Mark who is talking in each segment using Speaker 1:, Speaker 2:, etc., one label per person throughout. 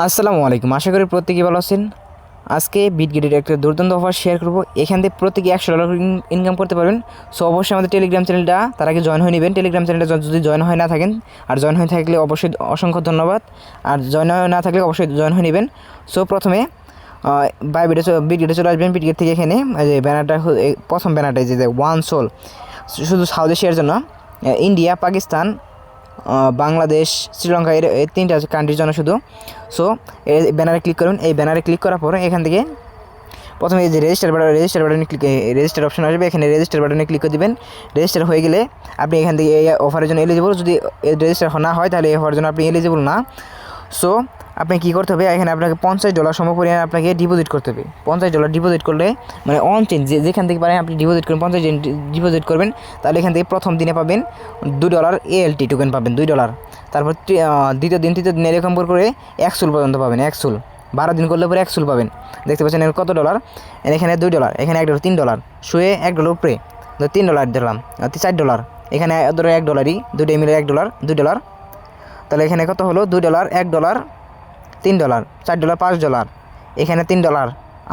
Speaker 1: আসসালামু আলাইকুম। আশা করি প্রত্যেকেই ভালো আছেন। আজকে বিটগেটের একটা দুর্দান্ত অফার শেয়ার করব। এখান থেকে প্রত্যেকে $100 ইনকাম করতে পারবেন। সো অবশ্যই আমাদের টেলিগ্রাম চ্যানেলটা তার আগে জয়েন হয়ে নেবেন। টেলিগ্রাম চ্যানেলটা যদি জয়েন হয়ে না থাকেন, আর জয়েন হয়ে থাকলে অবশ্যই অসংখ্য ধন্যবাদ। আর জয়েন হয়ে না থাকলে অবশ্যই জয়েন হয়ে নেবেন। সো প্রথমে বিটগেটে চলে আসবেন। বিটগেট থেকে এখানে যে ব্যানারটা, প্রথম ব্যানারটা যে ওয়ান সোল, শুধু সাউথ এশিয়ার জন্য, ইন্ডিয়া, পাকিস্তান, বাংলাদেশ, শ্রীলঙ্কা, এই তিনটা কান্ট্রির জন্য শুধু। সো এই ব্যানারে ক্লিক করুন। এই ব্যানারে ক্লিক করার পরে এখান থেকে প্রথমে এই যে রেজিস্টার বাটনে রেজিস্টার অপশন আসবে। এখানে রেজিস্টার বাটনে ক্লিক করে দেবেন। রেজিস্টার হয়ে গেলে আপনি এখান থেকে এই অফারের জন্য এলিজিবল। যদি রেজিস্টার না হয় তাহলে এই অফারের জন্য আপনি এলিজিবল না। সো আপনি কী করতে হবে, এখানে আপনাকে $50 সমপরিমাণ আপনাকে ডিপোজিট করতে হবে। $50 ডিপোজিট করলে, মানে অন চেঞ্জ যেখান থেকে পারেন আপনি ডিপোজিট করবেন, 50 ডিপোজিট করবেন। তাহলে এখান থেকে প্রথম দিনে পাবেন $2 ALT টোকেন পাবেন, $2। তারপর দ্বিতীয় দিন, তৃতীয় দিন এরকম করে 1 সুল পর্যন্ত পাবেন, 1 সুল। 12 দিন করলে পরে 1 সুল পাবেন। দেখতে পাচ্ছেন এর কত ডলার, এখানে $2, এখানে $1, $3 শুয়ে $1 উপরে, $3 দিলাম, $4। এখানে ধরো $1, দুটোই মিলে $1, $2। তাহলে এখানে কত হলো, $2, $1, $3, $4, $5। এখানে $3,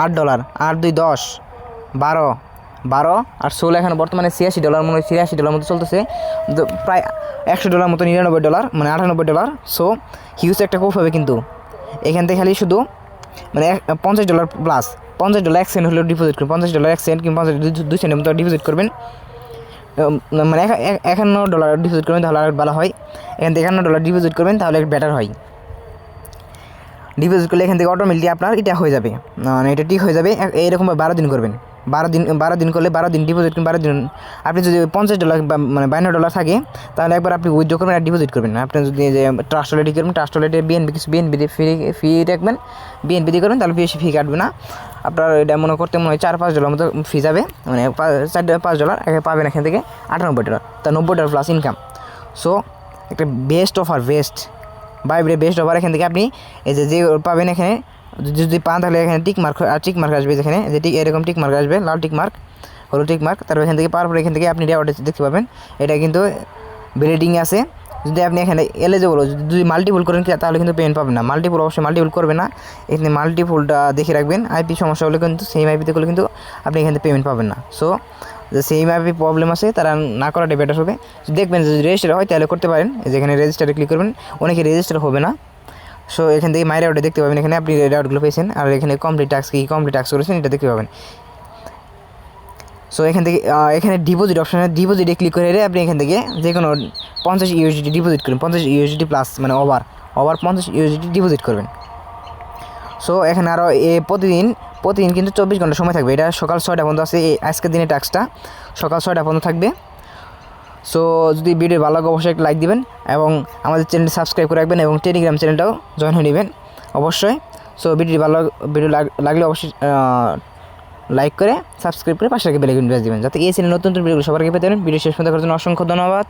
Speaker 1: $8, আর 2 10, 12 আর 16। এখন বর্তমানে $86 মনে হয়, $86 মতো চলতেছে। প্রায় $100 মতো, $99, মানে $98। সো হিউজ একটা কোপ হবে কিন্তু। এখান থেকে খালি শুধু মানে $50 প্লাস, $50 1 সেন্ট হলেও ডিপোজিট করবেন। $50 1 সেন্ট কিংবা 2 সেন্টের মতো ডিপোজিট করবেন। মানে $51 ডিপোজিট করবেন, তাহলে আর ভালো হয়। এখান থেকে $51 ডিপোজিট করবেন, তাহলে বেটার হয়। ডিপোজিট করলে এখান থেকে অটোমেটিকলি আপনার এটা হয়ে যাবে, মানে এটা ঠিক হয়ে যাবে। এইরকম 12 দিন করবেন। 12 দিন করলে 12 দিন ডিপোজিট করবেন। 12 দিন আপনি যদি $50 মানে $52 থাকে, তাহলে একবার আপনি উইথড্র করবেন আর ডিপোজিট করবেন। আপনি যদি যে ট্রাস্ট ওয়ালেটে করবেন, ট্রাস্ট ওয়ালেটে বিএনবি ফি রাখবেন, বিএনবি দিয়ে করবেন, তাহলে বেশি ফি কাটবে না আপনার। এটা মনে হয় $4-5 মতো ফি যাবে, মানে $4-5 পাবেন এখান থেকে। $98, তা $90 প্লাস ইনকাম। সো একটা best offer, best best offer. এখান থেকে আপনি এই যে পাবেন, এখানে যদি পান তাহলে এখানে টিক মার্ক আসবে, যেখানে যে এরকম টিক মার্ক আসবে, লাল টিক মার্ক, হলুদ টিক মার্ক। তারপর এখান থেকে পাওয়ার পরে এখান থেকে আপনি রেওয়ার্ড দেখতে পাবেন। এটা কিন্তু ব্রেডিং আছে। যদি আপনি এখানে এলিজিবল, যদি মাল্টিপুল করেন তাহলে কিন্তু পেমেন্ট পাবেন না। অবশ্যই মাল্টিপুল করবে না। এখানে মাল্টিপুলটা দেখে রাখবেন। আইপি সমস্যা হলে কিন্তু, সেম আইপিতে করলে কিন্তু আপনি এখানে পেমেন্ট পাবেন না। সো যে সেম আইপি প্রবলেম আছে তারা না করাটাই বেটার হবে। দেখবেন যদি রেজিস্টার হয় তাহলে করতে পারেন। যেখানে রেজিস্টারে ক্লিক করবেন, অনেকে রেজিস্টার হবে না। সো এখান থেকে মাই রেওয়ার্ডে দেখতে পাবেন, এখানে আপনি রেওয়ার্ডগুলো পেয়েছেন। আর এখানে কমপ্লিট টাস্ক করেছেন এটা দেখতে পাবেন। সো এখান থেকে এখানে ডিপোজিট অপশানে ডিপোজিটে ক্লিক করে আপনি এখান থেকে যে কোনো $50 ডিপোজিট করবেন। $50 প্লাস, মানে ওভার $50 ডিপোজিট করবেন। সো এখানে আরও প্রতিদিন কিন্তু 24 ঘন্টা সময় থাকবে। এটা সকাল 6টা পর্যন্ত আছে। এই আজকের দিনে টাস্কটা সকাল 6টা পর্যন্ত থাকবে। সো যদি ভিডিও ভালো লাগে অবশ্যই একটা লাইক দিবেন, এবং আমাদের চ্যানেলটি সাবস্ক্রাইব করে রাখবেন, এবং টেলিগ্রাম চ্যানেলটাও জয়েন হয়ে নেবেন অবশ্যই। সো ভিডিও লাগলে অবশ্যই লাইক করে সাবস্ক্রাইব করে পাশে বেল আইকন প্রেস দিবেন, যাতে এই চ্যানেল নতুন ভিডিওগুলো সবার আগে পেতে পারেন। ভিডিও শেষ পর্যন্ত দেখার জন্য অসংখ্য ধন্যবাদ।